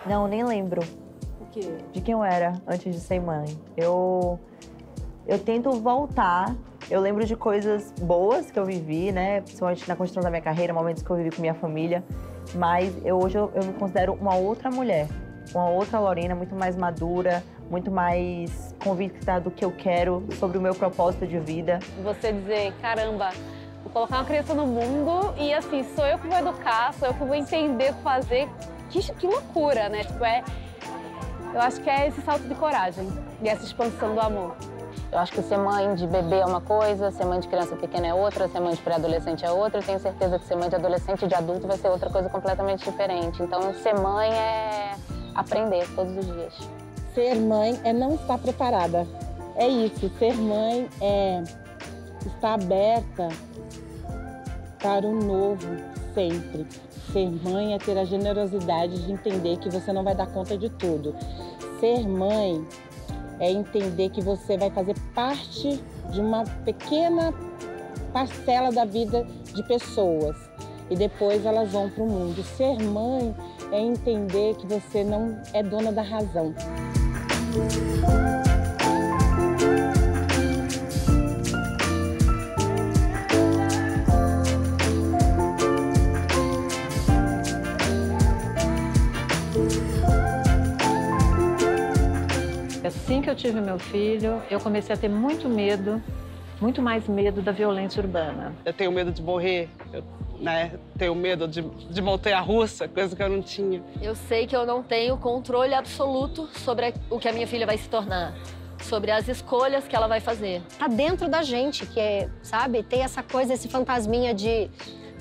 Não, nem lembro O quê? de quem eu era antes de ser mãe. Eu tento voltar. Eu lembro de coisas boas que eu vivi, né? Principalmente na construção da minha carreira, momentos que eu vivi com minha família. Mas hoje eu me considero uma outra mulher. Uma outra Lorena, muito mais madura, muito mais convicta do que eu quero, sobre o meu propósito de vida. Você dizer, caramba, vou colocar uma criança no mundo e assim, sou eu que vou educar, sou eu que vou entender o que fazer. Que loucura, né? Tipo, eu acho que é esse salto de coragem e essa expansão do amor. Eu acho que ser mãe de bebê é uma coisa, ser mãe de criança pequena é outra, ser mãe de pré-adolescente é outra. Eu tenho certeza que ser mãe de adolescente e de adulto vai ser outra coisa completamente diferente. Então, ser mãe é aprender todos os dias. Ser mãe é não estar preparada. É isso, ser mãe é estar aberta para o novo sempre. Ser mãe é ter a generosidade de entender que você não vai dar conta de tudo. Ser mãe é entender que você vai fazer parte de uma pequena parcela da vida de pessoas e depois elas vão para o mundo. Ser mãe é entender que você não é dona da razão. Assim que eu tive meu filho, eu comecei a ter muito medo, muito mais medo da violência urbana. Eu tenho medo de morrer, tenho medo de montanha-russa, coisa que eu não tinha. Eu sei que eu não tenho controle absoluto sobre o que a minha filha vai se tornar, sobre as escolhas que ela vai fazer. Tá dentro da gente, que é, sabe, tem essa coisa, esse fantasminha de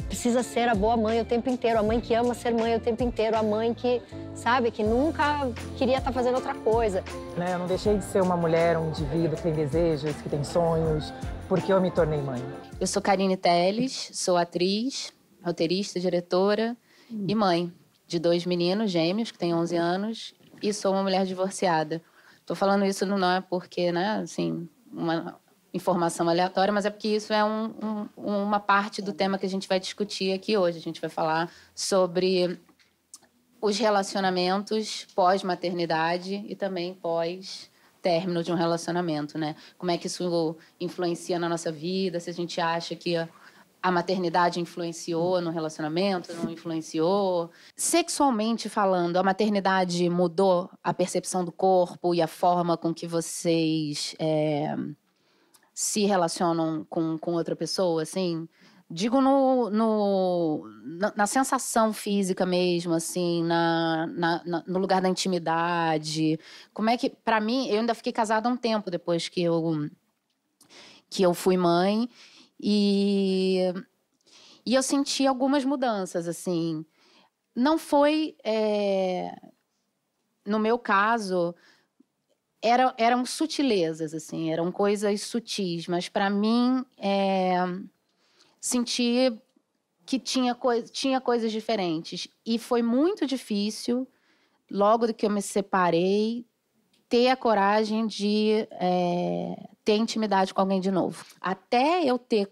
precisa ser a boa mãe o tempo inteiro, a mãe que ama ser mãe o tempo inteiro, a mãe que, sabe, que nunca queria estar fazendo outra coisa. Eu não deixei de ser uma mulher, um indivíduo que tem desejos, que tem sonhos, porque eu me tornei mãe. Eu sou Karine Telles, sou atriz, roteirista, diretora e mãe de 2 meninos gêmeos que têm 11 anos e sou uma mulher divorciada. Tô falando isso não é porque, assim, uma informação aleatória, mas é porque isso é uma parte do tema que a gente vai discutir aqui hoje. A gente vai falar sobre os relacionamentos pós-maternidade e também pós-término de um relacionamento, né? Como é que isso influencia na nossa vida, se a gente acha que a maternidade influenciou no relacionamento, não influenciou. Sexualmente falando, a maternidade mudou a percepção do corpo e a forma com que vocês se relacionam com outra pessoa, assim? Digo na sensação física mesmo, assim, no lugar da intimidade. Como é que, para mim, eu ainda fiquei casada há um tempo depois que eu fui mãe e eu senti algumas mudanças, assim. Não foi, no meu caso, eram sutilezas, assim, eram coisas sutis, mas para mim senti que tinha coisas diferentes. E foi muito difícil, logo que eu me separei, ter a coragem de ter intimidade com alguém de novo. Até eu ter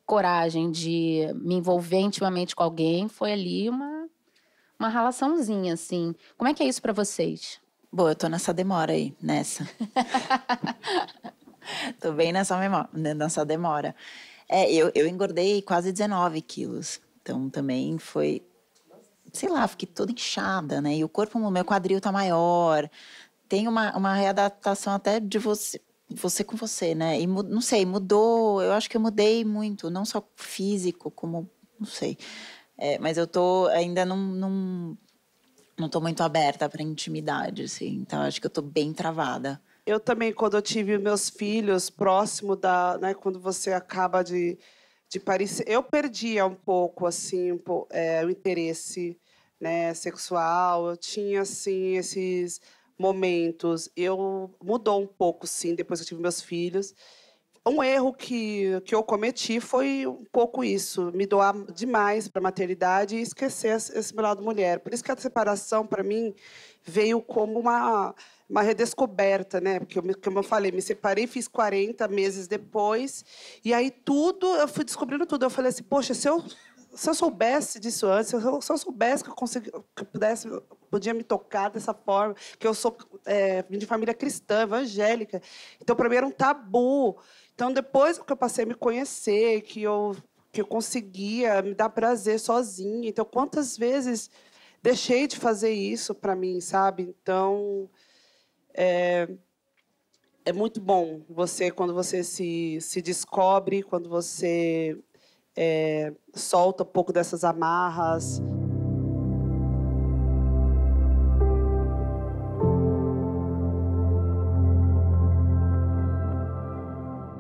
coragem de me envolver intimamente com alguém, foi ali uma relaçãozinha, assim. Como é que é isso para vocês? Bom, eu tô nessa demora aí, nessa. Tô bem nessa demora. Eu engordei quase 19 quilos. Então, também foi... Sei lá, fiquei toda inchada, né? E o corpo, o meu quadril tá maior. Tem uma readaptação até de você com você, né? E não sei, mudou. Eu acho que eu mudei muito. Não só físico, como... Não sei. Mas eu tô ainda não tô muito aberta para intimidade, assim. Então, acho que eu tô bem travada. Eu também, quando eu tive meus filhos, próximo quando você acaba de parir, eu perdia um pouco, assim, o interesse, né, sexual. Eu tinha, assim, esses momentos. Mudou um pouco, sim, depois que eu tive meus filhos. Um erro que eu cometi foi um pouco isso, me doar demais para a maternidade e esquecer esse meu lado mulher. Por isso que a separação, para mim, veio como uma redescoberta, né? Porque, como eu falei, me separei, fiz 40 meses depois, e aí eu fui descobrindo tudo. Eu falei assim, poxa, se eu soubesse disso antes, se eu soubesse que eu pudesse podia me tocar dessa forma, que eu sou de família cristã, evangélica. Então, para mim, era um tabu. Então, depois que eu passei a me conhecer, que eu conseguia me dar prazer sozinha. Então, quantas vezes deixei de fazer isso para mim, sabe? Então, é muito bom quando você se descobre, quando você solta um pouco dessas amarras.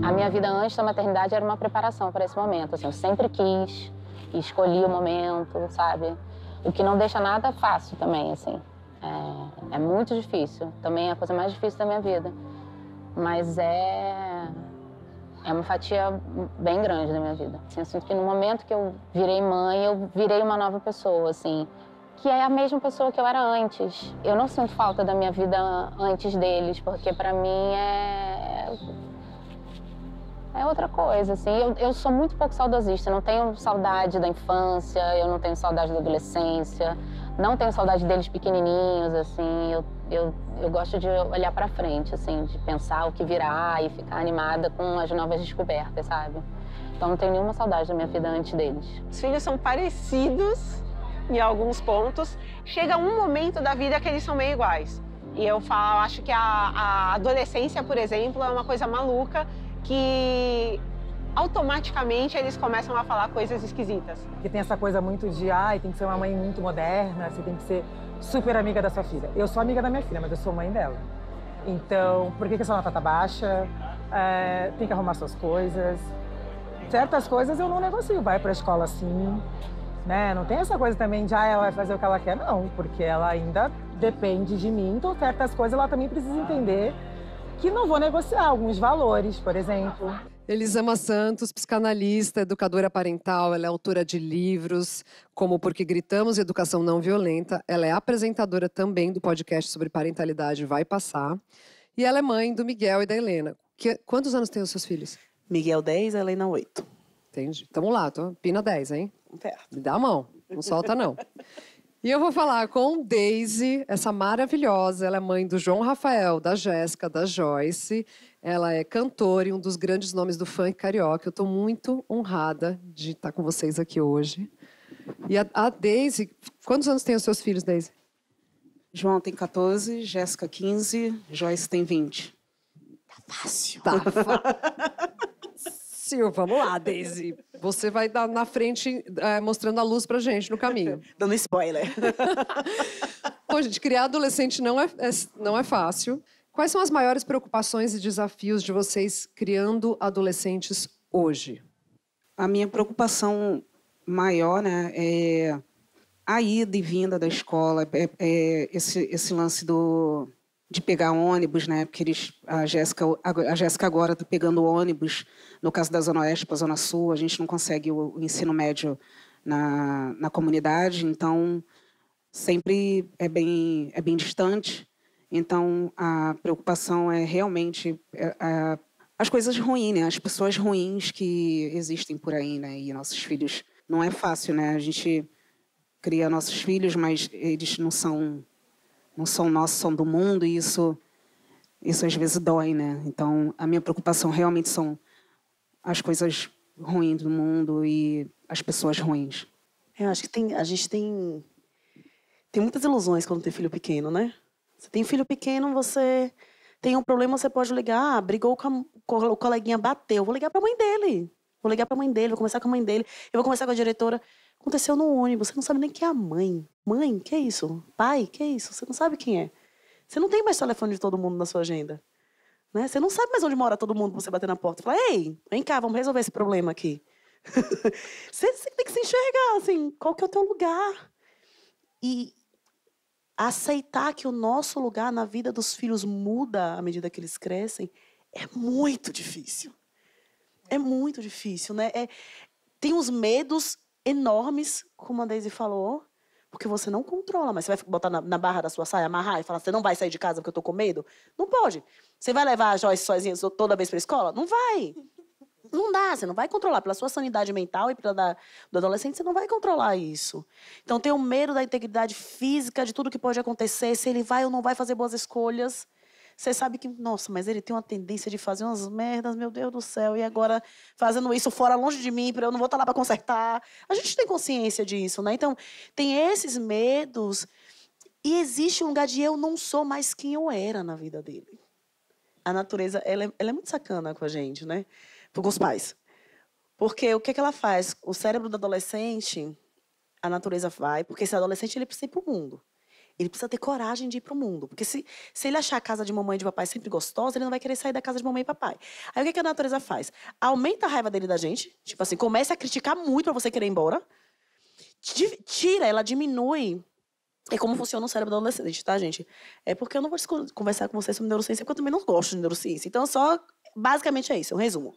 A minha vida antes da maternidade era uma preparação para esse momento, assim, eu sempre quis e escolhi o momento, sabe? O que não deixa nada fácil também, assim. É muito difícil, também é a coisa mais difícil da minha vida. Mas é uma fatia bem grande da minha vida. Assim, eu sinto que no momento que eu virei mãe, eu virei uma nova pessoa, assim, que é a mesma pessoa que eu era antes. Eu não sinto falta da minha vida antes deles, porque para mim é outra coisa, assim. Eu sou muito pouco saudosista, eu não tenho saudade da infância, eu não tenho saudade da adolescência, não tenho saudade deles pequenininhos, assim. Eu gosto de olhar para frente, assim, de pensar o que virá e ficar animada com as novas descobertas, sabe? Então não tenho nenhuma saudade da minha vida antes deles. Os filhos são parecidos em alguns pontos. Chega um momento da vida que eles são meio iguais. E eu acho que a adolescência, por exemplo, é uma coisa maluca, que automaticamente eles começam a falar coisas esquisitas. Porque tem essa coisa muito de, tem que ser uma mãe muito moderna, você tem que ser super amiga da sua filha. Eu sou amiga da minha filha, mas eu sou mãe dela. Então, por que a sua nota tá baixa? Tem que arrumar suas coisas. Certas coisas eu não negocio, vai pra escola assim, né? Não tem essa coisa também de, ela vai fazer o que ela quer, não. Porque ela ainda depende de mim, então certas coisas ela também precisa entender que não vou negociar alguns valores, por exemplo. Elisama Santos, psicanalista, educadora parental, ela é autora de livros como Porque Gritamos, Educação Não Violenta. Ela é apresentadora também do podcast sobre parentalidade Vai Passar. E ela é mãe do Miguel e da Helena. Quantos anos têm os seus filhos? Miguel 10, Helena 8. Entendi. Tamo lá, pina 10, hein? Certo. Me dá a mão, não solta não. E eu vou falar com Daisy, essa maravilhosa. Ela é mãe do João Rafael, da Jéssica, da Joyce. Ela é cantora e um dos grandes nomes do funk carioca. Eu estou muito honrada de estar com vocês aqui hoje. E a Daisy, quantos anos tem os seus filhos, Daisy? João tem 14, Jéssica 15, Joyce tem 20. Tá fácil. Tá fácil. Vamos lá, Daisy. Você vai dar na frente, mostrando a luz pra gente no caminho. Dando spoiler. Bom, gente, criar adolescente não é fácil. Quais são as maiores preocupações e desafios de vocês criando adolescentes hoje? A minha preocupação maior, né, é a ida e vinda da escola, esse lance de pegar ônibus, né? Porque a Jéssica agora está pegando ônibus, no caso da Zona Oeste para a Zona Sul, a gente não consegue o ensino médio na comunidade, então sempre é bem distante. Então, a preocupação é realmente as coisas ruins, né? As pessoas ruins que existem por aí, né? E nossos filhos, não é fácil, né? A gente cria nossos filhos, mas eles não são nossos, são do mundo, e isso às vezes dói, né? Então, a minha preocupação realmente são as coisas ruins do mundo e as pessoas ruins. Eu acho que a gente tem muitas ilusões quando tem filho pequeno, né? Você tem filho pequeno, você tem um problema, você pode ligar, brigou com o coleguinha, bateu, vou ligar para a mãe dele. Vou conversar com a mãe dele, eu vou conversar com a diretora. Aconteceu no ônibus, você não sabe nem quem é a mãe. Mãe, que é isso? Pai, que é isso? Você não sabe quem é. Você não tem mais telefone de todo mundo na sua agenda. Né? Você não sabe mais onde mora todo mundo pra você bater na porta. Fala, ei, vem cá, vamos resolver esse problema aqui. Você tem que se enxergar, assim, qual que é o teu lugar. E aceitar que o nosso lugar na vida dos filhos muda à medida que eles crescem é muito difícil. É muito difícil, né? Tem uns medos enormes, como a Daisy falou, porque você não controla, mas você vai botar na barra da sua saia, amarrar e falar, você não vai sair de casa porque eu tô com medo? Não pode. Você vai levar a Joyce sozinha toda vez pra escola? Não vai. Não dá, você não vai controlar. Pela sua sanidade mental e do adolescente, você não vai controlar isso. Então, tem o medo da integridade física, de tudo que pode acontecer, se ele vai ou não vai fazer boas escolhas. Você sabe que, nossa, mas ele tem uma tendência de fazer umas merdas, meu Deus do céu, e agora fazendo isso fora, longe de mim, eu não vou estar lá para consertar. A gente tem consciência disso, né? Então, tem esses medos e existe um lugar de eu não sou mais quem eu era na vida dele. A natureza, ela é muito sacana com a gente, né? Com os pais. Porque o que é que ela faz? O cérebro do adolescente, a natureza vai, porque esse adolescente ele precisa ir para o mundo. Ele precisa ter coragem de ir para o mundo. Porque se ele achar a casa de mamãe e de papai sempre gostosa, ele não vai querer sair da casa de mamãe e papai. Aí o que a natureza faz? Aumenta a raiva dele da gente. Tipo assim, começa a criticar muito para você querer ir embora. Tira, ela diminui. É como funciona o cérebro do adolescente, tá, gente? É porque eu não vou conversar com vocês sobre neurociência, porque eu também não gosto de neurociência. Então, basicamente é isso, um resumo.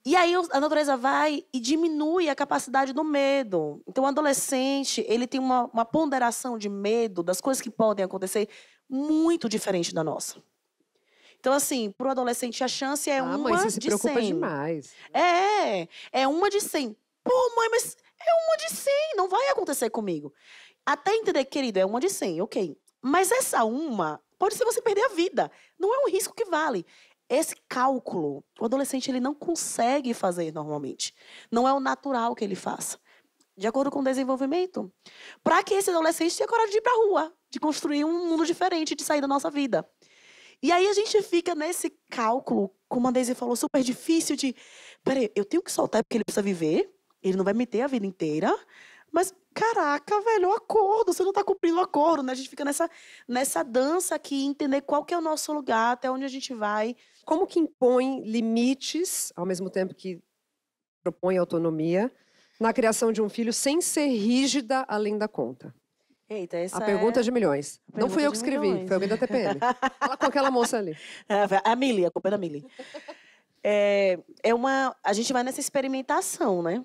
E aí a natureza vai e diminui a capacidade do medo. Então, o adolescente, ele tem uma ponderação de medo das coisas que podem acontecer muito diferente da nossa. Então, assim, para o adolescente, a chance é uma de 100. Mãe, você se preocupa demais. É uma de 100. Pô, mãe, mas é uma de 100, não vai acontecer comigo. Até entender, querido, é uma de 100, ok. Mas essa uma pode ser você perder a vida. Não é um risco que vale. Esse cálculo, o adolescente ele não consegue fazer normalmente. Não é o natural que ele faça. De acordo com o desenvolvimento. Para que esse adolescente tenha coragem de ir para a rua, de construir um mundo diferente, de sair da nossa vida. E aí a gente fica nesse cálculo, como a Daisy falou, super difícil de... Peraí, eu tenho que soltar porque ele precisa viver, ele não vai me ter a vida inteira, mas, caraca, velho, o acordo, você não está cumprindo o acordo, né? A gente fica nessa dança aqui, entender qual que é o nosso lugar, até onde a gente vai. Como que impõe limites, ao mesmo tempo que propõe autonomia, na criação de um filho sem ser rígida além da conta? Eita, essa a pergunta de milhões. Não fui eu que escrevi, foi alguém da TPM. Fala com aquela moça ali. A Mili, a culpa é da Mili. A gente vai nessa experimentação, né?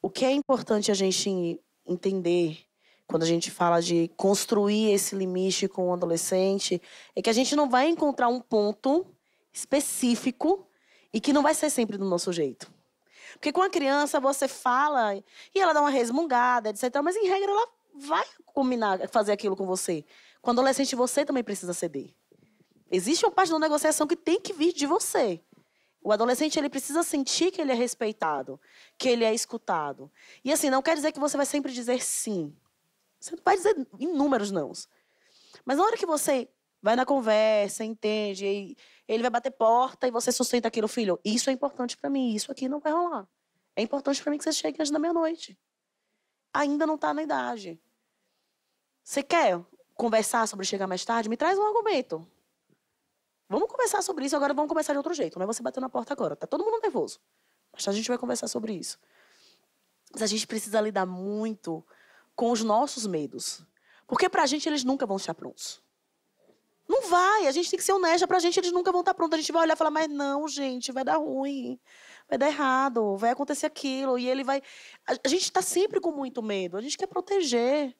O que é importante a gente entender quando a gente fala de construir esse limite com o adolescente é que a gente não vai encontrar um ponto específico e que não vai ser sempre do nosso jeito. Porque com a criança você fala e ela dá uma resmungada, etc. Mas em regra ela vai combinar, fazer aquilo com você. Com o adolescente você também precisa ceder. Existe uma parte da negociação que tem que vir de você. O adolescente ele precisa sentir que ele é respeitado, que ele é escutado. E assim, não quer dizer que você vai sempre dizer sim. Você vai dizer inúmeros nãos. Mas na hora que você vai na conversa, entende, e ele vai bater porta e você sustenta aquilo, filho, isso é importante para mim, isso aqui não vai rolar. É importante para mim que você chegue antes da meia-noite. Ainda não está na idade. Você quer conversar sobre chegar mais tarde? Me traz um argumento. Vamos conversar sobre isso, agora vamos conversar de outro jeito. Não é você bater na porta agora, tá todo mundo nervoso. Mas a gente vai conversar sobre isso. Mas a gente precisa lidar muito com os nossos medos. Porque pra gente eles nunca vão estar prontos. Não vai, a gente tem que ser honesta, pra gente eles nunca vão estar prontos. A gente vai olhar e falar, mas não, gente, vai dar ruim, vai dar errado, vai acontecer aquilo. E ele vai... A gente tá sempre com muito medo, a gente quer proteger.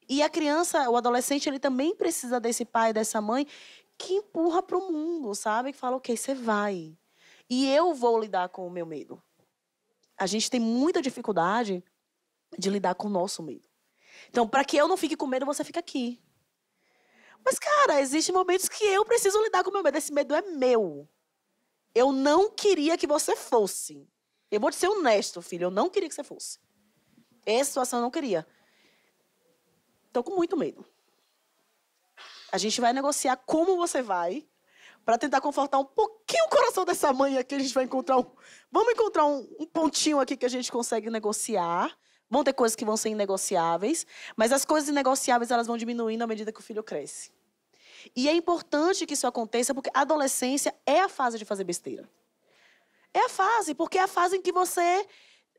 E a criança, o adolescente, ele também precisa desse pai, dessa mãe, que empurra pro mundo, sabe? Que fala, ok, você vai. E eu vou lidar com o meu medo. A gente tem muita dificuldade de lidar com o nosso medo. Então, para que eu não fique com medo, você fica aqui. Mas, cara, existem momentos que eu preciso lidar com o meu medo. Esse medo é meu. Eu não queria que você fosse. Eu vou te ser honesto, filho. Eu não queria que você fosse. Essa situação eu não queria. Estou com muito medo. A gente vai negociar como você vai para tentar confortar um pouquinho o coração dessa mãe aqui. A gente vai encontrar vamos encontrar um pontinho aqui que a gente consegue negociar. Vão ter coisas que vão ser inegociáveis, mas as coisas inegociáveis elas vão diminuindo à medida que o filho cresce. E é importante que isso aconteça porque a adolescência é a fase de fazer besteira. É a fase, porque é a fase em que você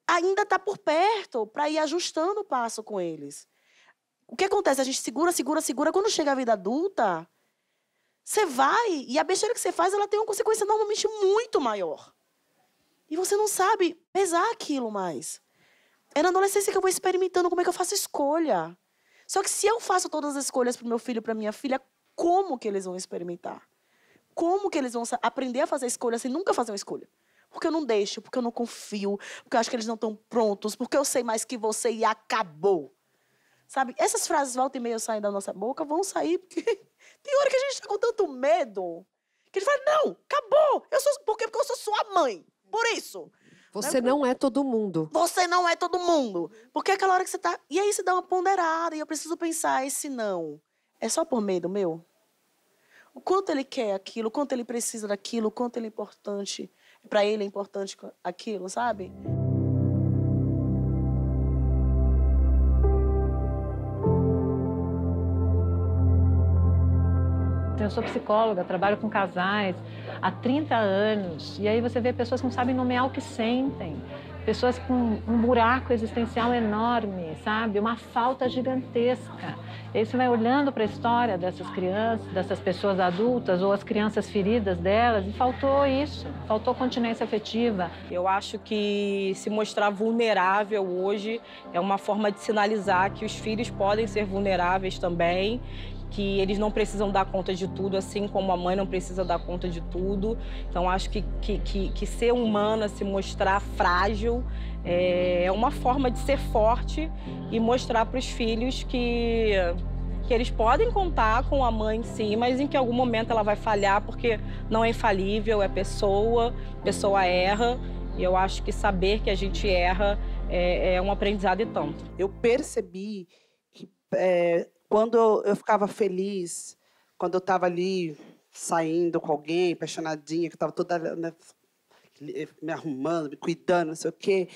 ainda está por perto para ir ajustando o passo com eles. O que acontece? A gente segura. Quando chega a vida adulta, você vai e a besteira que você faz ela tem uma consequência normalmente muito maior. E você não sabe pesar aquilo mais. É na adolescência que eu vou experimentando como é que eu faço escolha. Só que se eu faço todas as escolhas para o meu filho e para minha filha, como que eles vão experimentar? Como que eles vão aprender a fazer escolha sem nunca fazer uma escolha? Porque eu não deixo, porque eu não confio, porque eu acho que eles não estão prontos, porque eu sei mais que você e acabou. Sabe? Essas frases volta e meia saem da nossa boca, vão sair, porque tem hora que a gente está com tanto medo, que a gente fala, não, acabou. Por quê? Porque eu sou sua mãe. Por isso. Você não é todo mundo. Você não é todo mundo. Porque é aquela hora que você tá... E aí você dá uma ponderada, e eu preciso pensar, esse não é só por medo meu? O quanto ele quer aquilo, o quanto ele precisa daquilo, o quanto ele é importante... Para ele é importante aquilo, sabe? Eu sou psicóloga, trabalho com casais há 30 anos. E aí você vê pessoas que não sabem nomear o que sentem. Pessoas com um buraco existencial enorme, sabe? Uma falta gigantesca. E aí você vai olhando para a história dessas crianças, dessas pessoas adultas ou as crianças feridas delas e faltou isso, faltou continência afetiva. Eu acho que se mostrar vulnerável hoje é uma forma de sinalizar que os filhos podem ser vulneráveis também, que eles não precisam dar conta de tudo, assim como a mãe não precisa dar conta de tudo. Então, acho que ser humana, se mostrar frágil, é uma forma de ser forte e mostrar para os filhos que eles podem contar com a mãe em si, mas em que algum momento ela vai falhar, porque não é infalível, é pessoa erra. E eu acho que saber que a gente erra é um aprendizado e tanto. Eu percebi que... quando eu ficava feliz, quando eu estava ali saindo com alguém, apaixonadinha, que eu estava toda, né, me arrumando, me cuidando, não sei o quê,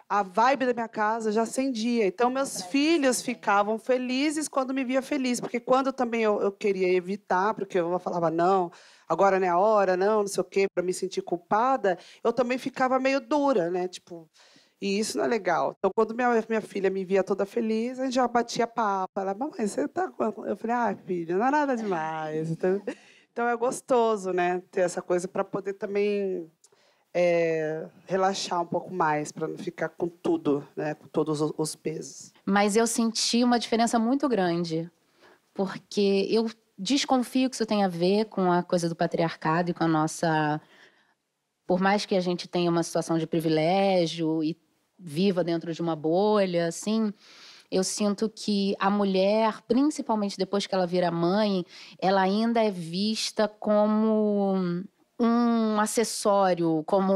a vibe da minha casa já acendia. Então, meus filhos ficavam felizes quando me via feliz. Porque quando também eu queria evitar, porque eu falava, não, agora não é a hora, não sei o quê, para me sentir culpada, eu também ficava meio dura, né? Tipo... E isso não é legal. Então, quando minha filha me via toda feliz, a gente já batia papo. Ela, mamãe, você tá com... Eu falei, filha, não é nada demais. Então é gostoso, né? Ter essa coisa para poder também relaxar um pouco mais, para não ficar com tudo, né? Com todos os pesos. Mas eu senti uma diferença muito grande. Porque eu desconfio que isso tem a ver com a coisa do patriarcado e com a nossa... Por mais que a gente tenha uma situação de privilégio e viva dentro de uma bolha, assim, eu sinto que a mulher, principalmente depois que ela vira mãe, ela ainda é vista como um acessório, como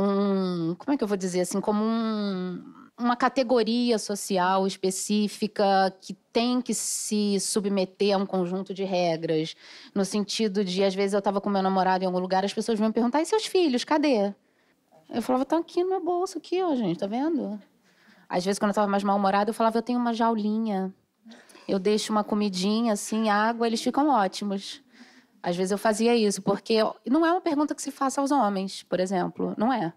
como é que eu vou dizer assim, como uma categoria social específica que tem que se submeter a um conjunto de regras, no sentido de, às vezes, eu estava com meu namorado em algum lugar, as pessoas vinham me perguntar, e seus filhos, cadê? Eu falava, tá aqui no meu bolso, aqui, ó, gente, tá vendo? Às vezes, quando eu estava mais mal-humorada, eu falava, eu tenho uma jaulinha, eu deixo uma comidinha, assim, água, eles ficam ótimos. Às vezes eu fazia isso, porque não é uma pergunta que se faça aos homens, por exemplo, não é.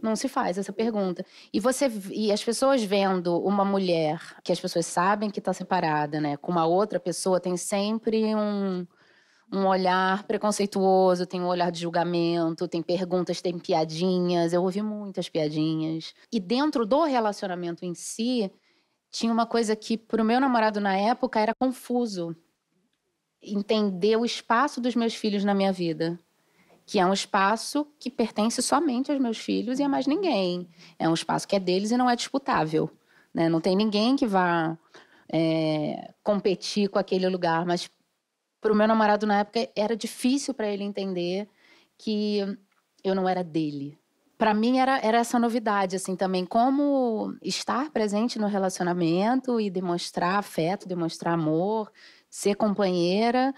Não se faz essa pergunta. E as pessoas vendo uma mulher que as pessoas sabem que está separada, né, com uma outra pessoa, tem sempre um olhar preconceituoso, tem um olhar de julgamento, tem perguntas, tem piadinhas. Eu ouvi muitas piadinhas. E dentro do relacionamento em si, tinha uma coisa que, para o meu namorado na época, era confuso. Entender o espaço dos meus filhos na minha vida. Que é um espaço que pertence somente aos meus filhos e a mais ninguém. É um espaço que é deles e não é disputável, né? Não tem ninguém que vá competir com aquele lugar. Mas, para o meu namorado, na época, era difícil para ele entender que eu não era dele. Para mim, era essa novidade, assim, também. Como estar presente no relacionamento e demonstrar afeto, demonstrar amor, ser companheira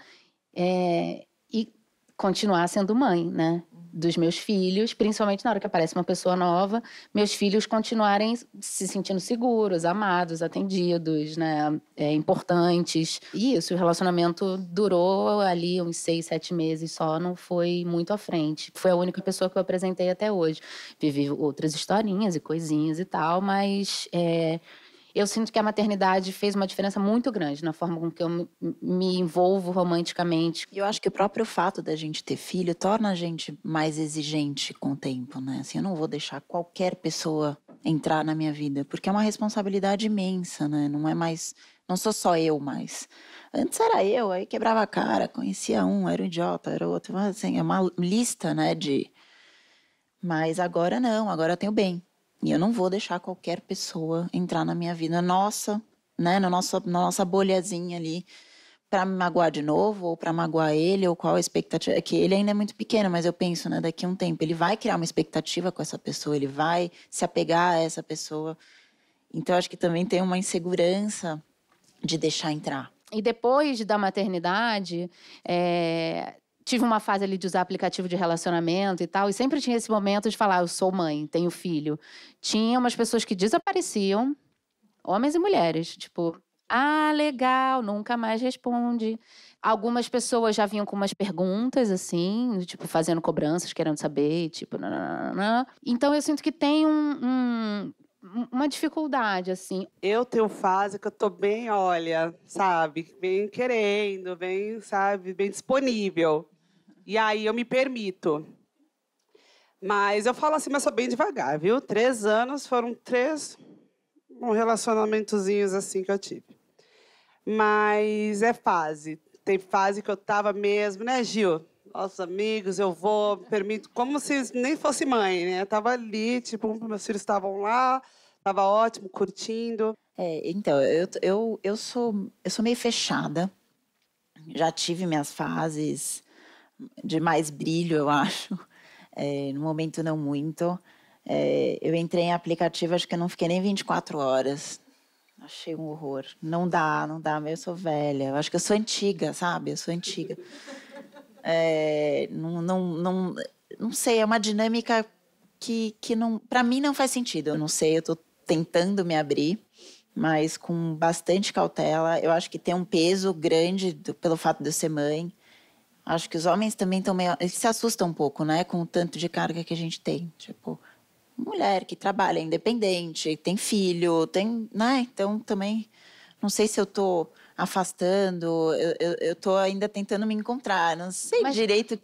e continuar sendo mãe, né? Dos meus filhos, principalmente na hora que aparece uma pessoa nova, meus filhos continuarem se sentindo seguros, amados, atendidos, né? Importantes. E isso, o relacionamento durou ali uns 6, 7 meses só, não foi muito à frente. Foi a única pessoa que eu apresentei até hoje. Vivi outras historinhas e coisinhas e tal, mas eu sinto que a maternidade fez uma diferença muito grande na forma com que eu me envolvo romanticamente. E eu acho que o próprio fato da gente ter filho torna a gente mais exigente com o tempo, né? Assim, eu não vou deixar qualquer pessoa entrar na minha vida, porque é uma responsabilidade imensa, né? Não sou só eu mais. Antes era eu, aí quebrava a cara, conhecia um, era um idiota, era outro. Mas, assim, é uma lista, né, de Mas agora não, agora eu tenho bem. E eu não vou deixar qualquer pessoa entrar na minha vida, nossa, né, na nossa bolhazinha ali, para me magoar de novo, ou para magoar ele, ou qual a expectativa. É que ele ainda é muito pequeno, mas eu penso, né, daqui a um tempo, ele vai criar uma expectativa com essa pessoa, ele vai se apegar a essa pessoa. Então, acho que também tem uma insegurança de deixar entrar. E depois da maternidade, tive uma fase ali de usar aplicativo de relacionamento e tal, e sempre tinha esse momento de falar, eu sou mãe, tenho filho. Tinha umas pessoas que desapareciam, homens e mulheres, tipo, legal, nunca mais responde. Algumas pessoas já vinham com umas perguntas, assim, tipo, fazendo cobranças, querendo saber, tipo, nananana. Então, eu sinto que tem uma dificuldade, assim. Eu tenho fase que eu tô bem, olha, sabe, bem querendo, bem, sabe, bem disponível. E aí eu me permito. Mas eu falo assim, mas sou bem devagar, viu? 3 anos foram 3 relacionamentozinhos assim que eu tive. Mas é fase. Tem fase que eu tava mesmo, né, Gil? Nossos amigos, eu vou, permito, como se nem fosse mãe, né? Eu tava ali, tipo, meus filhos estavam lá, tava ótimo, curtindo. Então, eu sou meio fechada. Já tive minhas fases de mais brilho, eu acho. No momento, não muito. Eu entrei em aplicativo, acho que eu não fiquei nem 24 horas. Achei um horror. Não dá, eu sou velha. Eu acho que eu sou antiga, sabe? Eu sou antiga. Não sei, é uma dinâmica que não, para mim não faz sentido. Eu não sei, eu tô tentando me abrir, mas com bastante cautela. Eu acho que tem um peso grande pelo fato de eu ser mãe. Acho que os homens também estão meio... Eles se assustam um pouco, né? Com o tanto de carga que a gente tem. Tipo, mulher que trabalha independente, tem filho, tem... né? Então, também... Não sei se eu tô afastando, eu tô ainda tentando me encontrar. Não sei direito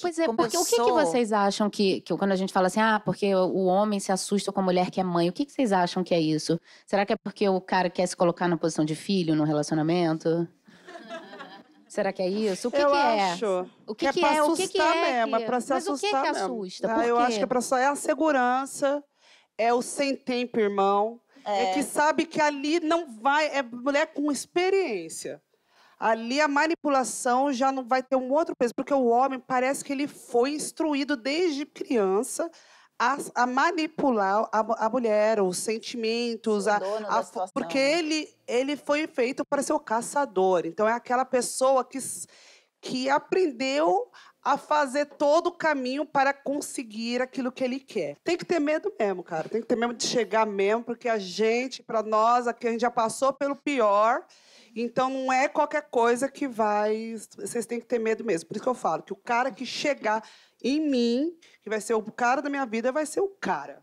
Pois é, como porque o que vocês acham que quando a gente fala assim, porque o homem se assusta com a mulher que é mãe, o que vocês acham que é isso? Será que é porque o cara quer se colocar na posição de filho no relacionamento? Será que é isso? O que eu é? Acho O que é pra é? assustar mesmo, é pra se Mas assustar o que mesmo. assusta? Por quê? Eu acho que é a segurança, é o sem tempo, irmão. É que sabe que ali não vai... É mulher com experiência. Ali a manipulação já não vai ter um outro peso. Porque o homem parece que ele foi instruído desde criança a manipular a mulher, os sentimentos. Porque ele foi feito para ser o caçador. Então, é aquela pessoa que aprendeu a fazer todo o caminho para conseguir aquilo que ele quer. Tem que ter medo mesmo, cara. Tem que ter medo de chegar mesmo, porque para nós, aqui a gente já passou pelo pior. Então, não é qualquer coisa que vai... Vocês têm que ter medo mesmo. Por isso que eu falo que o cara que chegar em mim, que vai ser o cara da minha vida, vai ser o cara.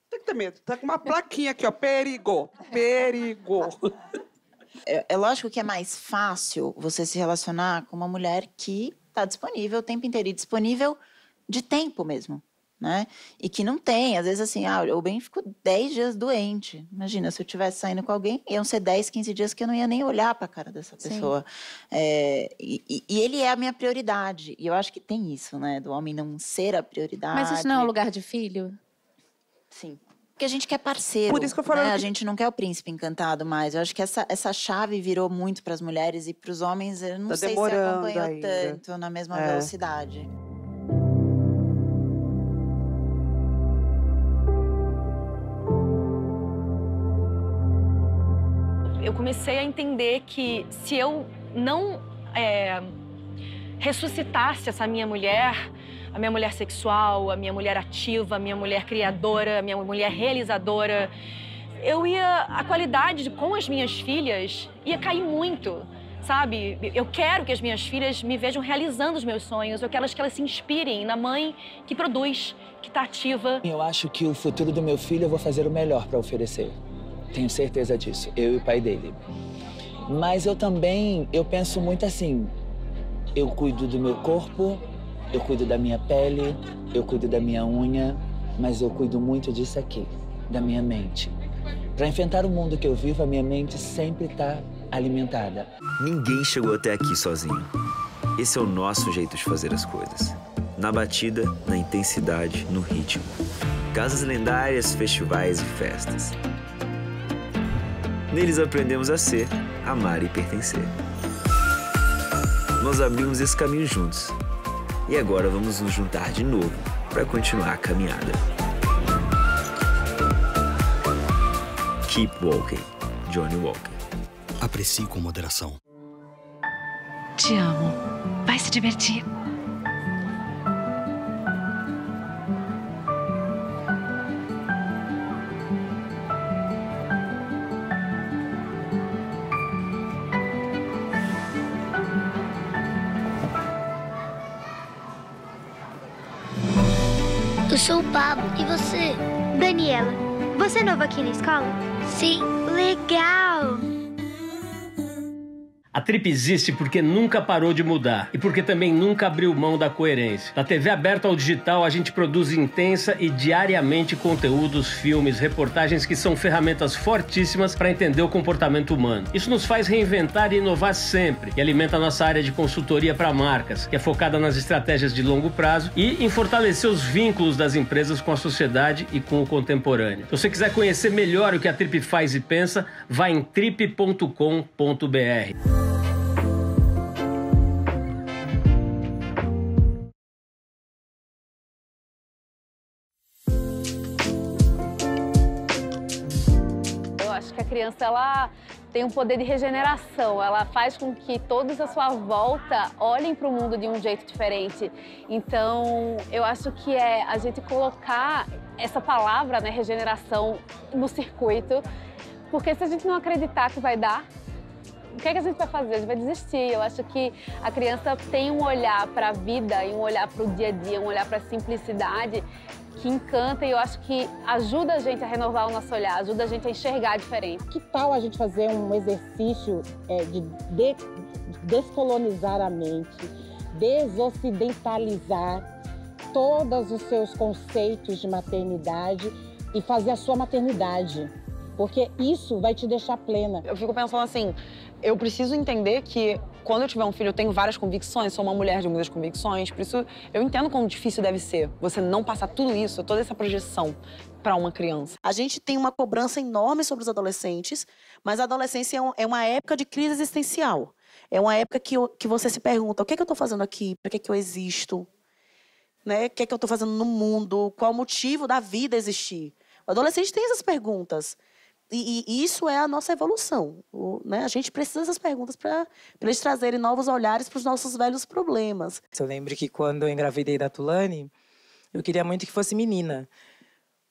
Tem que ter medo. Tá com uma plaquinha aqui, ó. Perigo. Perigo. É lógico que é mais fácil você se relacionar com uma mulher que está disponível o tempo inteiro. E disponível de tempo mesmo, né? E que não tem. Às vezes, assim, eu bem fico 10 dias doente. Imagina, se eu estivesse saindo com alguém, iam ser 10, 15 dias que eu não ia nem olhar para a cara dessa pessoa. E ele é a minha prioridade. E eu acho que tem isso, né? Do homem não ser a prioridade. Mas isso não é um lugar de filho? Sim. Porque a gente quer parceiro. Por isso que eu falei, né? A gente não quer o príncipe encantado mais. Eu acho que essa chave virou muito para as mulheres e para os homens, eu não sei se acompanhou ainda tanto na mesma velocidade. Eu comecei a entender que se eu não ressuscitasse essa minha mulher, a minha mulher sexual, a minha mulher ativa, a minha mulher criadora, a minha mulher realizadora, a qualidade com as minhas filhas ia cair muito, sabe? Eu quero que as minhas filhas me vejam realizando os meus sonhos, eu quero que elas se inspirem na mãe que produz, que está ativa. Eu acho que o futuro do meu filho eu vou fazer o melhor para oferecer. Tenho certeza disso, eu e o pai dele. Mas eu penso muito assim, eu cuido do meu corpo, eu cuido da minha pele, eu cuido da minha unha, mas eu cuido muito disso aqui, da minha mente. Para enfrentar o mundo que eu vivo, a minha mente sempre está alimentada. Ninguém chegou até aqui sozinho. Esse é o nosso jeito de fazer as coisas. Na batida, na intensidade, no ritmo. Casas lendárias, festivais e festas. Neles aprendemos a ser, amar e pertencer. Nós abrimos esse caminho juntos. E agora vamos nos juntar de novo para continuar a caminhada. Keep Walking, Johnny Walker. Aprecie com moderação. Te amo. Vai se divertir. Eu sou o Pablo. E você? Daniela. Você é nova aqui na escola? Sim. Legal! A Trip existe porque nunca parou de mudar e porque também nunca abriu mão da coerência. Da TV aberta ao digital, a gente produz intensa e diariamente conteúdos, filmes, reportagens que são ferramentas fortíssimas para entender o comportamento humano. Isso nos faz reinventar e inovar sempre e alimenta a nossa área de consultoria para marcas, que é focada nas estratégias de longo prazo e em fortalecer os vínculos das empresas com a sociedade e com o contemporâneo. Se você quiser conhecer melhor o que a Trip faz e pensa, vá em trip.com.br. Acho que a criança ela tem um poder de regeneração, ela faz com que todos à sua volta olhem para o mundo de um jeito diferente. Então, eu acho que é a gente colocar essa palavra, né, regeneração, no circuito, porque se a gente não acreditar que vai dar, o que é que a gente vai fazer? A gente vai desistir. Eu acho que a criança tem um olhar para a vida e um olhar para o dia a dia, um olhar para a simplicidade que encanta e eu acho que ajuda a gente a renovar o nosso olhar, ajuda a gente a enxergar diferente. Que tal a gente fazer um exercício de descolonizar a mente, desocidentalizar todos os seus conceitos de maternidade e fazer a sua maternidade? Porque isso vai te deixar plena. Eu fico pensando assim, eu preciso entender que quando eu tiver um filho, eu tenho várias convicções, sou uma mulher de muitas convicções, por isso eu entendo quão difícil deve ser você não passar tudo isso, toda essa projeção para uma criança. A gente tem uma cobrança enorme sobre os adolescentes, mas a adolescência é uma época de crise existencial. É uma época que você se pergunta, o que é que eu estou fazendo aqui? Para que eu existo? Né? O que é que eu estou fazendo no mundo? Qual o motivo da vida existir? O adolescente tem essas perguntas. E isso é a nossa evolução. Né? A gente precisa dessas perguntas para eles trazerem novos olhares para os nossos velhos problemas. Eu lembro que quando eu engravidei da Tulane, eu queria muito que fosse menina.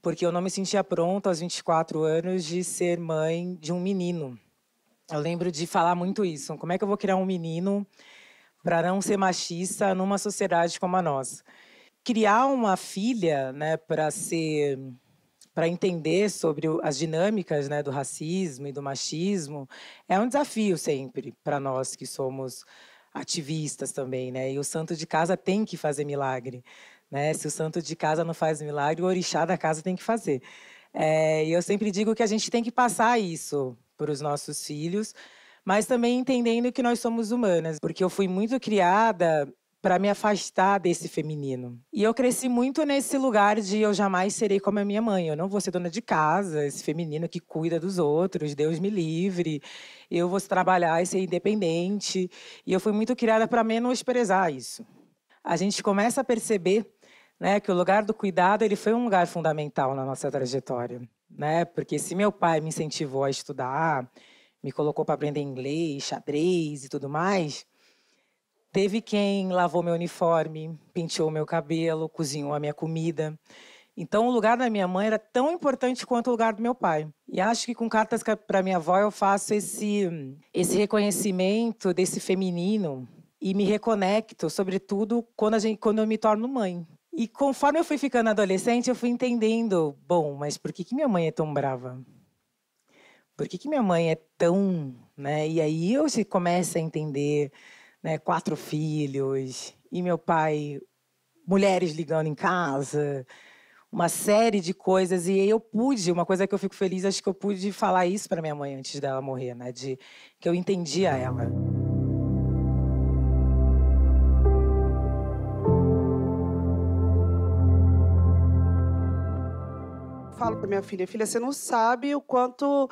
Porque eu não me sentia pronta aos 24 anos de ser mãe de um menino. Eu lembro de falar muito isso. Como é que eu vou criar um menino para não ser machista numa sociedade como a nossa? Criar uma filha, né, para entender sobre as dinâmicas, né, do racismo e do machismo, é um desafio sempre para nós que somos ativistas também, né? E o santo de casa tem que fazer milagre, né? Se o santo de casa não faz milagre, o orixá da casa tem que fazer. E eu sempre digo que a gente tem que passar isso para os nossos filhos, mas também entendendo que nós somos humanas, porque eu fui muito criada para me afastar desse feminino. E eu cresci muito nesse lugar de eu jamais serei como a minha mãe. Eu não vou ser dona de casa, esse feminino que cuida dos outros, Deus me livre. Eu vou trabalhar e ser independente. E eu fui muito criada para menosprezar isso. A gente começa a perceber, né, que o lugar do cuidado ele foi um lugar fundamental na nossa trajetória. Né? Porque se meu pai me incentivou a estudar, me colocou para aprender inglês, xadrez e tudo mais, teve quem lavou meu uniforme, penteou meu cabelo, cozinhou a minha comida. Então, o lugar da minha mãe era tão importante quanto o lugar do meu pai. E acho que com Cartas para minha avó eu faço esse reconhecimento desse feminino e me reconecto, sobretudo, quando eu me torno mãe. E conforme eu fui ficando adolescente, eu fui entendendo, bom, mas por que minha mãe é tão brava? Por que minha mãe é tão... Né? E aí eu começo a entender... Né, 4 filhos, e meu pai, mulheres ligando em casa, uma série de coisas. E eu pude, uma coisa que eu fico feliz, acho que eu pude falar isso para minha mãe antes dela morrer, né, que eu entendia ela. falo para minha filha, você não sabe o quanto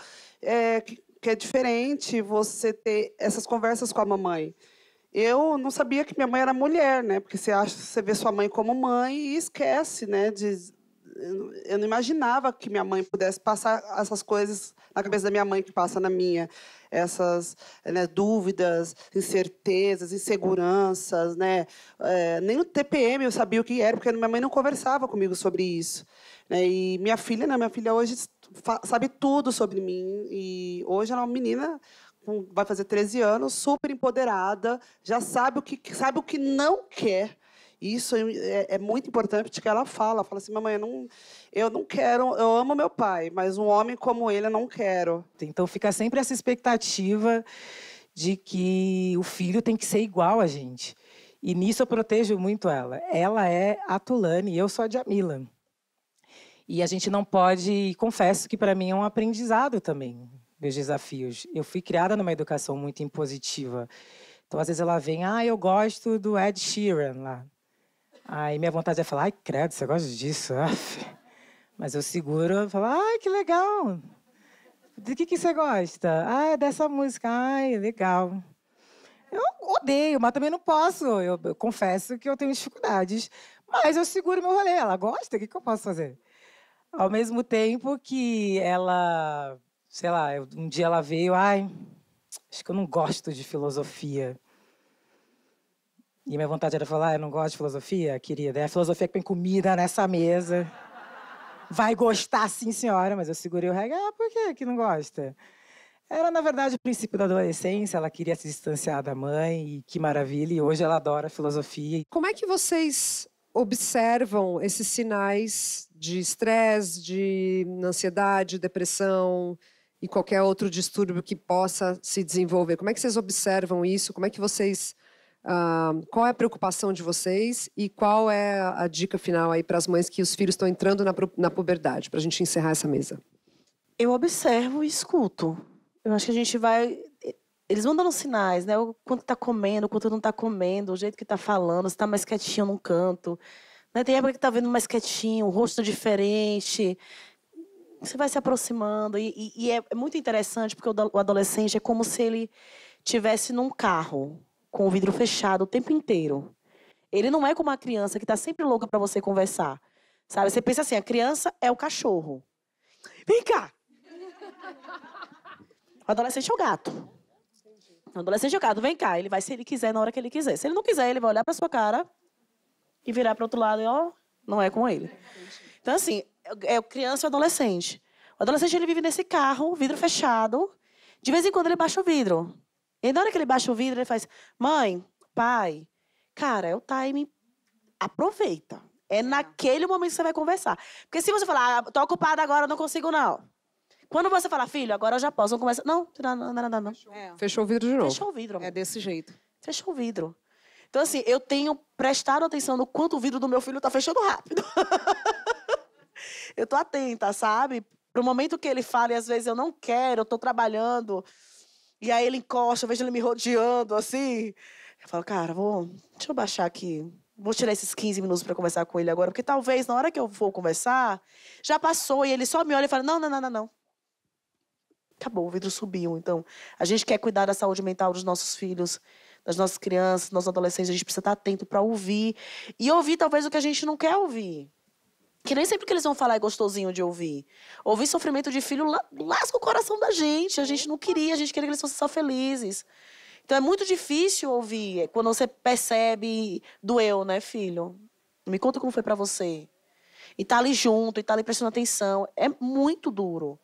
que é diferente você ter essas conversas com a mamãe. Eu não sabia que minha mãe era mulher, né? Porque você vê sua mãe como mãe e esquece, né? Eu não imaginava que minha mãe pudesse passar essas coisas na cabeça da minha mãe que passa na minha. Essas, né, dúvidas, incertezas, inseguranças, né? Nem o TPM eu sabia o que era, porque minha mãe não conversava comigo sobre isso. Né? E minha filha hoje sabe tudo sobre mim. E hoje ela é uma menina, vai fazer 13 anos, super empoderada, já sabe o que não quer. Isso é muito importante, porque ela fala assim, mamãe, eu não quero, eu amo meu pai, mas um homem como ele eu não quero. Então fica sempre essa expectativa de que o filho tem que ser igual a gente. E nisso eu protejo muito ela. Ela é a Tulane e eu sou a Djamila. E a gente não pode, e confesso que para mim é um aprendizado também, meus desafios. Eu fui criada numa educação muito impositiva. Então às vezes ela vem, eu gosto do Ed Sheeran lá. Aí minha vontade é falar, ai, credo, você gosta disso? Mas eu seguro e falo, ai, que legal. De que você gosta? Ah, dessa música. Ai, legal. Eu odeio, mas também não posso. Eu confesso que eu tenho dificuldades. Mas eu seguro meu rolê. Ela gosta, o que eu posso fazer? Ao mesmo tempo que ela, sei lá, um dia ela veio, acho que eu não gosto de filosofia. E minha vontade era falar, eu não gosto de filosofia, querida. É a filosofia que põe comida nessa mesa. Vai gostar, sim, senhora. Mas eu segurei o reggae. Por que não gosta? Era, na verdade, o princípio da adolescência. Ela queria se distanciar da mãe. E que maravilha. E hoje ela adora filosofia. Como é que vocês observam esses sinais de estresse, de ansiedade, depressão e qualquer outro distúrbio que possa se desenvolver? Como é que vocês observam isso? Como é que vocês... qual é a preocupação de vocês e qual é a dica final aí para as mães que os filhos estão entrando na puberdade, para a gente encerrar essa mesa? Eu observo e escuto. Eu acho que a gente vai... Eles vão dando sinais, né? O quanto tá comendo, o quanto não tá comendo, o jeito que tá falando, se tá mais quietinho num canto. Né? Tem época que tá vendo mais quietinho, o rosto diferente. Você vai se aproximando. E é muito interessante, porque o adolescente é como se ele estivesse num carro com o vidro fechado o tempo inteiro. Ele não é como a criança que está sempre louca para você conversar. Sabe? Você pensa assim, a criança é o cachorro. Vem cá! O adolescente é o gato. O adolescente é o gato, vem cá. Ele vai se ele quiser, na hora que ele quiser. Se ele não quiser, ele vai olhar para sua cara e virar para o outro lado e, não é com ele. Então, assim, é o criança e o adolescente. O adolescente, ele vive nesse carro, vidro fechado. De vez em quando, ele baixa o vidro. E na hora que ele baixa o vidro, ele faz, mãe, pai, cara, é o timing, aproveita. É naquele momento que você vai conversar. Porque se você falar, tô ocupada agora, não consigo não. Quando você falar, filho, agora eu já posso, vamos conversar. Não. Fechou o vidro de novo. Fechou o vidro. É desse jeito. Fechou o vidro. Então, assim, eu tenho prestado atenção no quanto o vidro do meu filho tá fechando rápido. Eu tô atenta, sabe? Pro momento que ele fala, e às vezes eu não quero, eu tô trabalhando... E aí ele encosta, eu vejo ele me rodeando, assim. Eu falo, cara, deixa eu baixar aqui. Vou tirar esses 15 minutos para conversar com ele agora. Porque talvez, na hora que eu for conversar, já passou. E ele só me olha e fala, não. Acabou, o vidro subiu. Então, a gente quer cuidar da saúde mental dos nossos filhos, das nossas crianças, dos nossos adolescentes. A gente precisa estar atento para ouvir. E ouvir, talvez, o que a gente não quer ouvir. Que nem sempre que eles vão falar é gostosinho de ouvir. Ouvir sofrimento de filho lasca o coração da gente. A gente não queria, a gente queria que eles fossem só felizes. Então é muito difícil ouvir quando você percebe, doeu, né, filho? Me conta como foi pra você. E tá ali junto, e tá ali prestando atenção. É muito duro.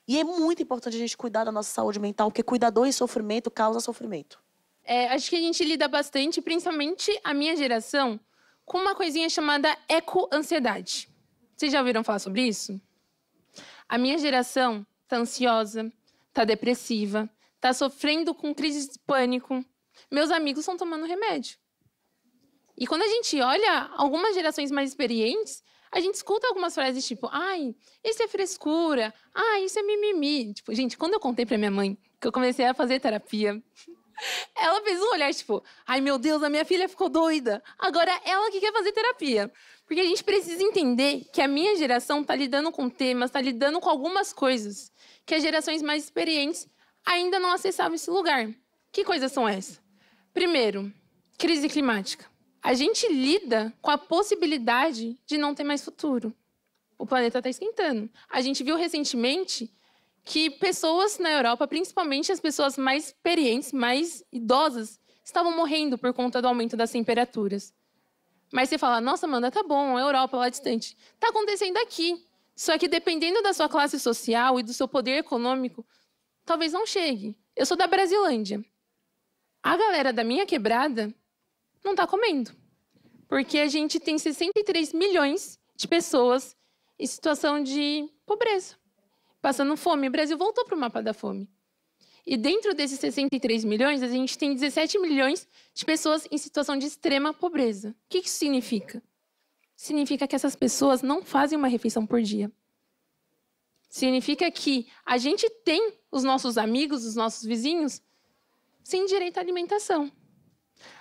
E é muito importante a gente cuidar da nossa saúde mental, porque cuidador em sofrimento causa sofrimento. Acho que a gente lida bastante, principalmente a minha geração, com uma coisinha chamada eco-ansiedade. Vocês já ouviram falar sobre isso? A minha geração tá ansiosa, tá depressiva, tá sofrendo com crise de pânico. Meus amigos estão tomando remédio. E quando a gente olha algumas gerações mais experientes, a gente escuta algumas frases tipo, ai, isso é frescura, ai, isso é mimimi. Tipo, gente, quando eu contei pra minha mãe que eu comecei a fazer terapia, Ela fez um olhar tipo, ai meu Deus, a minha filha ficou doida. Agora ela que quer fazer terapia. Porque a gente precisa entender que a minha geração tá lidando com temas, tá lidando com algumas coisas que as gerações mais experientes ainda não acessavam esse lugar. Que coisas são essas? Primeiro, crise climática. A gente lida com a possibilidade de não ter mais futuro. O planeta está esquentando. A gente viu recentemente que pessoas na Europa, principalmente as pessoas mais experientes, mais idosas, estavam morrendo por conta do aumento das temperaturas. Mas você fala, nossa, Amanda, tá bom, a Europa lá distante. Está acontecendo aqui. Só que dependendo da sua classe social e do seu poder econômico, talvez não chegue. Eu sou da Brasilândia. A galera da minha quebrada não está comendo. Porque a gente tem 63 milhões de pessoas em situação de pobreza, passando fome. O Brasil voltou para o mapa da fome. E dentro desses 63 milhões, a gente tem 17 milhões de pessoas em situação de extrema pobreza. O que isso significa? Significa que essas pessoas não fazem uma refeição por dia. Significa que a gente tem os nossos amigos, os nossos vizinhos, sem direito à alimentação.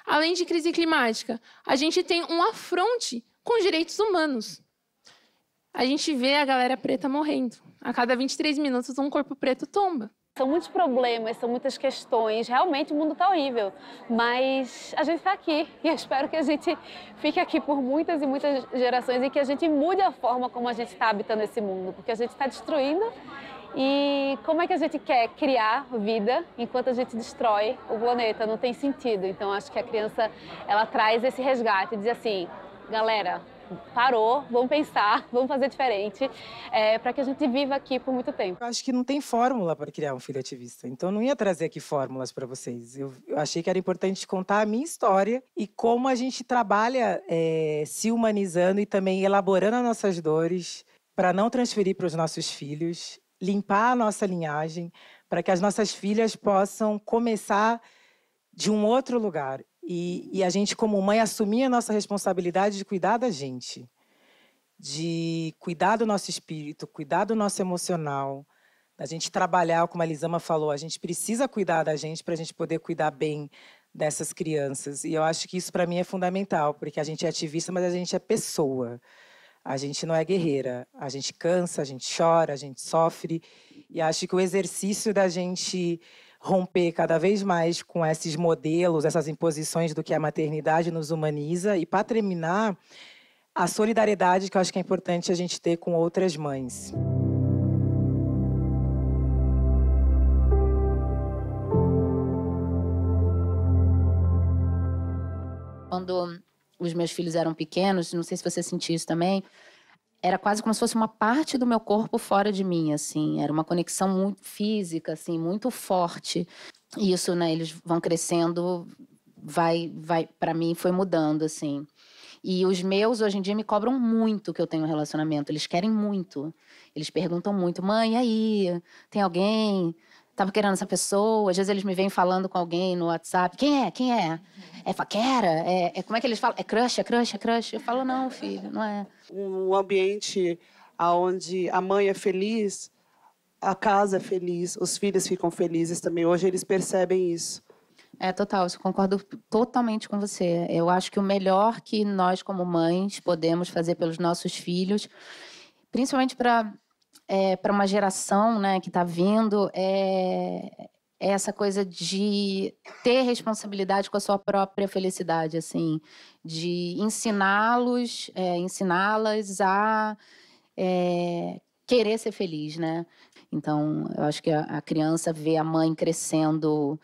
Além de crise climática, a gente tem um afronte com os direitos humanos. A gente vê a galera preta morrendo. A cada 23 minutos, um corpo preto tomba. São muitos problemas, são muitas questões. Realmente, o mundo está horrível. Mas a gente está aqui. E eu espero que a gente fique aqui por muitas e muitas gerações e que a gente mude a forma como a gente está habitando esse mundo. Porque a gente está destruindo. E como é que a gente quer criar vida enquanto a gente destrói o planeta? Não tem sentido. Então, acho que a criança, ela traz esse resgate. Diz assim, galera, parou, vamos pensar, vamos fazer diferente, para que a gente viva aqui por muito tempo. Eu acho que não tem fórmula para criar um filho ativista, então eu não ia trazer aqui fórmulas para vocês. Eu achei que era importante contar a minha história e como a gente trabalha se humanizando e também elaborando as nossas dores para não transferir para os nossos filhos, limpar a nossa linhagem, para que as nossas filhas possam começar de um outro lugar. E a gente, como mãe, assumir a nossa responsabilidade de cuidar da gente, de cuidar do nosso espírito, cuidar do nosso emocional, da gente trabalhar, como a Elisama falou, a gente precisa cuidar da gente para a gente poder cuidar bem dessas crianças. E eu acho que isso, para mim, é fundamental, porque a gente é ativista, mas a gente é pessoa. A gente não é guerreira. A gente cansa, a gente chora, a gente sofre. E acho que o exercício da gente romper cada vez mais com esses modelos, essas imposições do que a maternidade nos humaniza e, para terminar, a solidariedade que eu acho que é importante a gente ter com outras mães. Quando os meus filhos eram pequenos, não sei se você sentiu isso também, era quase como se fosse uma parte do meu corpo fora de mim, assim. Era uma conexão muito física, assim, muito forte. E isso, né, eles vão crescendo, para mim foi mudando, assim. E os meus, hoje em dia, me cobram muito que eu tenho um relacionamento. Eles querem muito. Eles perguntam muito, mãe, e aí? Tem alguém? Tava querendo essa pessoa? Às vezes eles me vêm falando com alguém no WhatsApp. Quem é? Quem é? É paquera? Como é que eles falam? É crush, é crush, é crush? Eu falo, não, filho, não é. Um ambiente onde a mãe é feliz, a casa é feliz, os filhos ficam felizes também. Hoje eles percebem isso. Total, eu concordo totalmente com você. Eu acho que o melhor que nós, como mães, podemos fazer pelos nossos filhos, principalmente para uma geração, né, que está vindo, é essa coisa de ter responsabilidade com a sua própria felicidade, assim, de ensiná-las a querer ser feliz, né? Então, eu acho que a criança vê a mãe crescendo,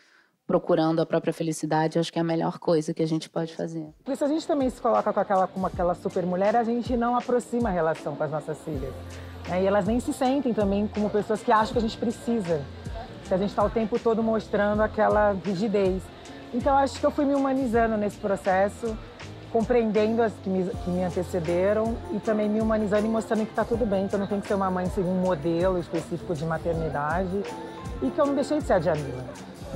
procurando a própria felicidade, eu acho que é a melhor coisa que a gente pode fazer. Porque se a gente também se coloca como aquela super mulher, a gente não aproxima a relação com as nossas filhas. E elas nem se sentem também como pessoas que acham que a gente precisa. Que a gente está o tempo todo mostrando aquela rigidez. Então, acho que eu fui me humanizando nesse processo, compreendendo as que me antecederam e também me humanizando e mostrando que está tudo bem, que eu não tenho que ser uma mãe segundo um modelo específico de maternidade e que eu não deixei de ser a Djamila.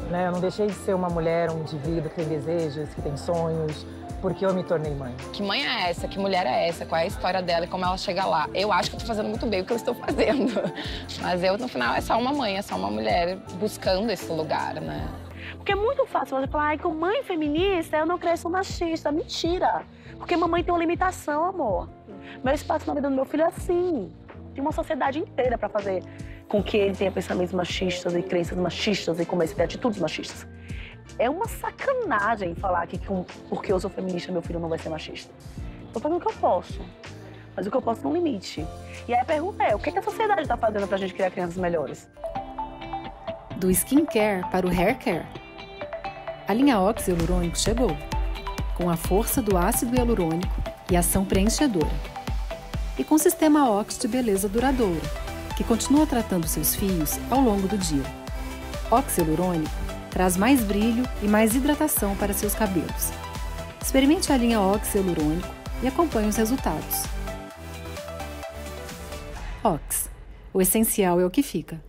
Né? Eu não deixei de ser uma mulher, um indivíduo que tem desejos, que tem sonhos, porque eu me tornei mãe. Que mãe é essa? Que mulher é essa? Qual é a história dela e como ela chega lá? Eu acho que eu tô fazendo muito bem o que eu estou fazendo. Mas eu, no final, é só uma mãe, é só uma mulher buscando esse lugar, né? Porque é muito fácil você falar, ai, com mãe feminista eu não cresço machista. Mentira! Porque mamãe tem uma limitação, amor. Meu espaço na vida do meu filho é assim. Tem uma sociedade inteira para fazer com que ele tenha pensamentos machistas e crenças machistas e comece a ter atitudes machistas. É uma sacanagem falar que porque eu sou feminista meu filho não vai ser machista. Estou fazendo o que eu posso, mas o que eu posso tem um limite. E aí a pergunta é, o que a sociedade está fazendo para a gente criar crianças melhores? Do skincare para o haircare. A linha Oxy Hialurônico chegou, com a força do ácido hialurônico e ação preenchedora. E com sistema Oxy de beleza duradouro, que continua tratando seus fios ao longo do dia. Oxy Hialurônico traz mais brilho e mais hidratação para seus cabelos. Experimente a linha Oxy Hialurônico e acompanhe os resultados. Oxy. O essencial é o que fica.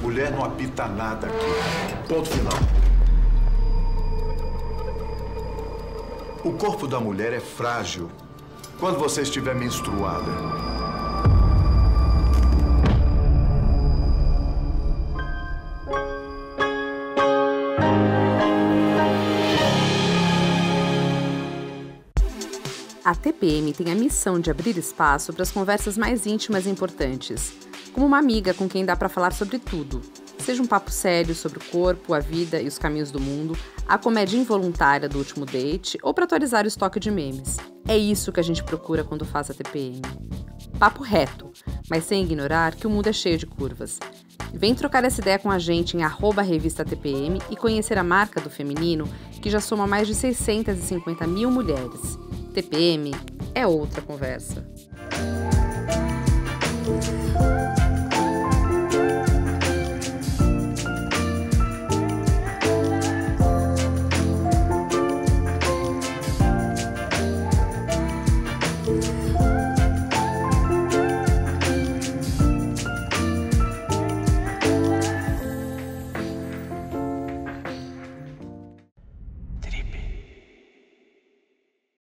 Mulher não apita nada aqui. Ponto final. O corpo da mulher é frágil quando você estiver menstruada. A TPM tem a missão de abrir espaço para as conversas mais íntimas e importantes, como uma amiga com quem dá para falar sobre tudo. Seja um papo sério sobre o corpo, a vida e os caminhos do mundo, a comédia involuntária do último date ou para atualizar o estoque de memes. É isso que a gente procura quando faz a TPM. Papo reto, mas sem ignorar que o mundo é cheio de curvas. Vem trocar essa ideia com a gente em @revistatpm e conhecer a marca do feminino que já soma mais de 650 mil mulheres. TPM é outra conversa.